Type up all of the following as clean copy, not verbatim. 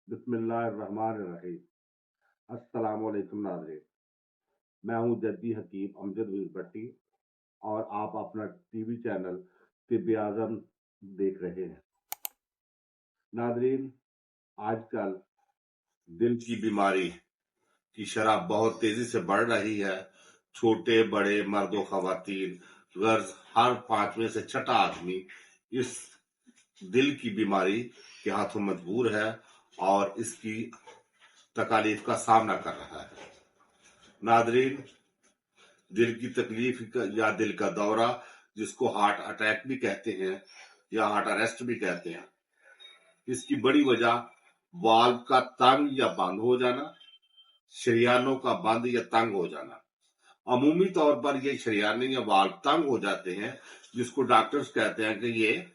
बिस्मिल्लाहिर्रहमानिर्रहीम। अस्सलाम वालेकुम नाज़रीन। मैं हूं जद्दी हकीम अमजद वीर भट्टी और आप अपना टीवी चैनल तिब्बे आज़म देख रहे हैं। नाज़रीन, आजकल दिल की बीमारी की शरह बहुत तेजी से बढ़ रही है। छोटे बड़े मर्द व खवातीन गर्ज हर पांचवें से छठा आदमी इस दिल की बीमारी के हाथों मजबूर है और इसकी तकालीफ का सामना कर रहा है। नादरीन, दिल की तकलीफ या दिल का दौरा, जिसको हार्ट अटैक भी कहते हैं या हार्ट अरेस्ट भी कहते हैं, इसकी बड़ी वजह वाल्व का तंग या बंद हो जाना, शरियानों का बंद या तंग हो जाना। अमूमी तौर पर ये शरियाने या वाल्व तंग हो जाते हैं, जिसको डॉक्टर्स कहते हैं कि ये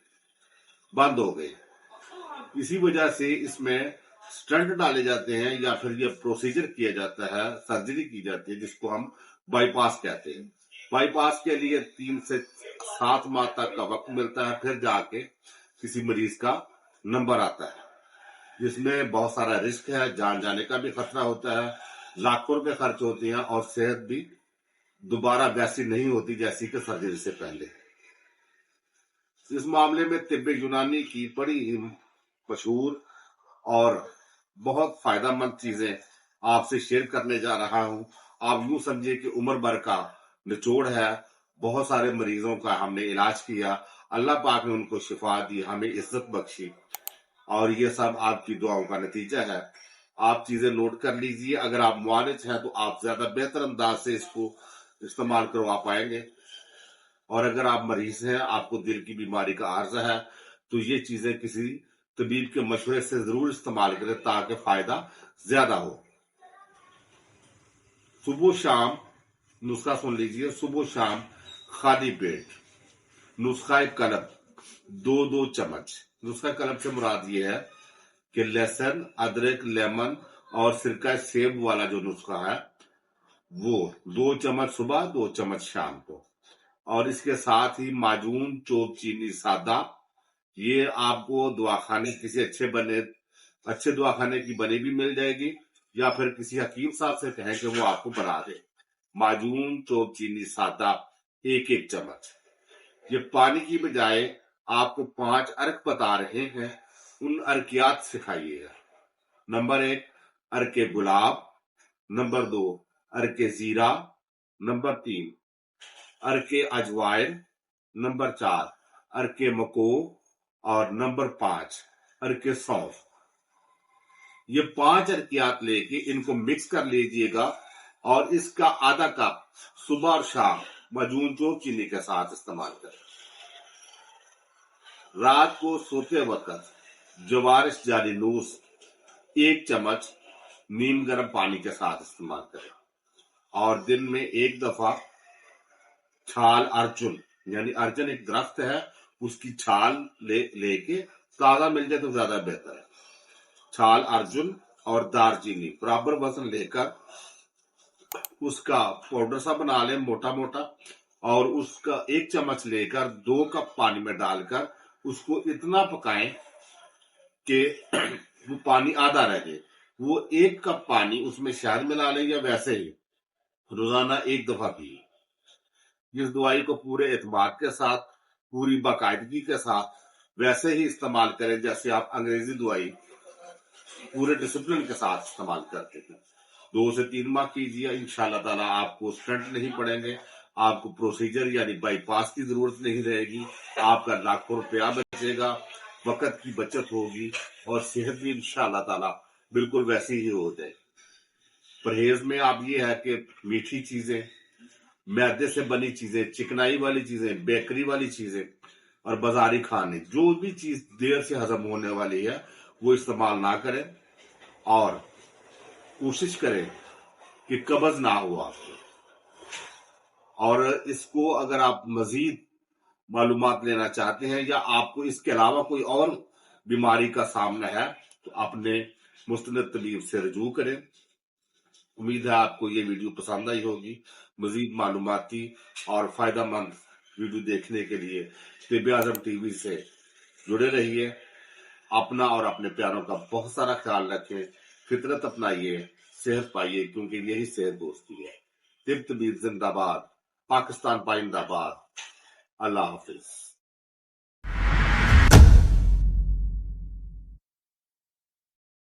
बंद हो गए। इसी वजह से इसमें स्टंट डाले जाते हैं या फिर ये प्रोसीजर किया जाता है, सर्जरी की जाती है, जिसको हम बाईपास कहते हैं। बाईपास के लिए 3 से 7 माह तक का वक्त मिलता है, फिर जाके किसी मरीज का नंबर आता है, जिसमें बहुत सारा रिस्क है, जान जाने का भी खतरा होता है, लाखों रुपए खर्च होते हैं और सेहत भी दोबारा वैसी नहीं होती जैसी कि सर्जरी से पहले। इस मामले में तिब्बे यूनानी की बड़ी ही मशहूर और बहुत फायदेमंद चीजें आपसे शेयर करने जा रहा हूं। आप यूं समझिए कि उम्र भर का निचोड़ है। बहुत सारे मरीजों का हमने इलाज किया, अल्लाह पाक ने उनको शिफा दी, हमें इज्जत बख्शी, और ये सब आपकी दुआओं का नतीजा है। आप चीजें नोट कर लीजिए। अगर आप मुआलिज हैं तो आप ज्यादा बेहतर अंदाज से इसको इस्तेमाल करवा पाएंगे, और अगर आप मरीज हैं, आपको दिल की बीमारी का आर्जा है, तो ये चीजें किसी तबीब के मशवरे से जरूर इस्तेमाल करें ताकि फायदा ज्यादा हो। सुबह शाम नुस्खा सुन लीजिए। सुबह शाम खाली पेट नुस्खा कलब 2-2 चम्मच। नुस्खा कलब से मुराद ये है कि लहसुन, अदरक, लेमन और सिरका सेब वाला जो नुस्खा है वो 2 चम्मच सुबह, 2 चम्मच शाम को। और इसके साथ ही माजून, चोप चीनी सादा, ये आपको दवाखाने किसी अच्छे दवाखाने की बनी भी मिल जाएगी, या फिर किसी हकीम साहब से कहें कि वो आपको बना दे। माजून, चोप चीनी सादा 1-1 चम्मच। ये पानी की बजाय आपको 5 अर्क बता रहे हैं, उन अर्कियात सिखाइएगा। नंबर 1 अर्के गुलाब, नंबर 2 अर्के जीरा, नंबर 3 अर्के अजवाइन, नंबर 4 अर्के मको, और नंबर 5 अर्के सौंफ। ये 5 अर्कियात लेके इनको मिक्स कर लीजिएगा और इसका आधा कप सुबह और शाम माजून चोप चीनी के साथ इस्तेमाल करें। रात को सोते वक्त जवारिश जालीनूस 1 चम्मच नीम गर्म पानी के साथ इस्तेमाल करें, और दिन में 1 दफा छाल अर्जुन, यानी अर्जुन एक दरख्त है, उसकी छाल लेके ताजा मिल जाए तो ज्यादा बेहतर है। छाल अर्जुन और दालचीनी बराबर वजन लेकर उसका पाउडर सा बना लें मोटा मोटा, और उसका 1 चम्मच लेकर 2 कप पानी में डालकर उसको इतना पकाएं कि वो पानी आधा रह जाए। वो 1 कप पानी उसमें शहद मिला लें या वैसे ही रोजाना 1 दफा पिए। इस दवाई को पूरे एतमाद के साथ, पूरी बाकायदगी के साथ वैसे ही इस्तेमाल करें जैसे आप अंग्रेजी दवाई पूरे डिसिप्लिन के साथ इस्तेमाल करते थे। 2 से 3 माह कीजिए, इंशाल्लाह ताला आपको स्टंट नहीं पड़ेंगे, आपको प्रोसीजर यानी बाईपास की जरूरत नहीं रहेगी, आपका लाखों रुपया बचेगा, वक्त की बचत होगी और सेहत भी इंशाल्लाह ताला बिल्कुल वैसी ही हो जाए। परहेज में आप ये है कि मीठी चीजें, मैदे से बनी चीजें, चिकनाई वाली चीजें, बेकरी वाली चीजें और बाजारी खाने, जो भी चीज देर से हजम होने वाली है वो इस्तेमाल ना करें, और कोशिश करें कि कब्ज ना हो आपको। और इसको अगर आप मजीद मालूमात लेना चाहते हैं या आपको इसके अलावा कोई और बीमारी का सामना है तो अपने मुस्तनद तबीब से रजू करें। उम्मीद है आपको ये वीडियो पसंद आई होगी। मजीद मालूमाती और फायदेमंद वीडियो देखने के लिए तिब्बे आज़म टीवी से जुड़े रहिए। اپنا اور اپنے پیاروں کا بہت سارا خیال رکھیں، فطرت اپنائیے، صحت پائیے، کیونکہ یہی صحت دوستی ہے۔ طب طبیب زندہ باد، پاکستان پائندہ باد۔ اللہ حافظ۔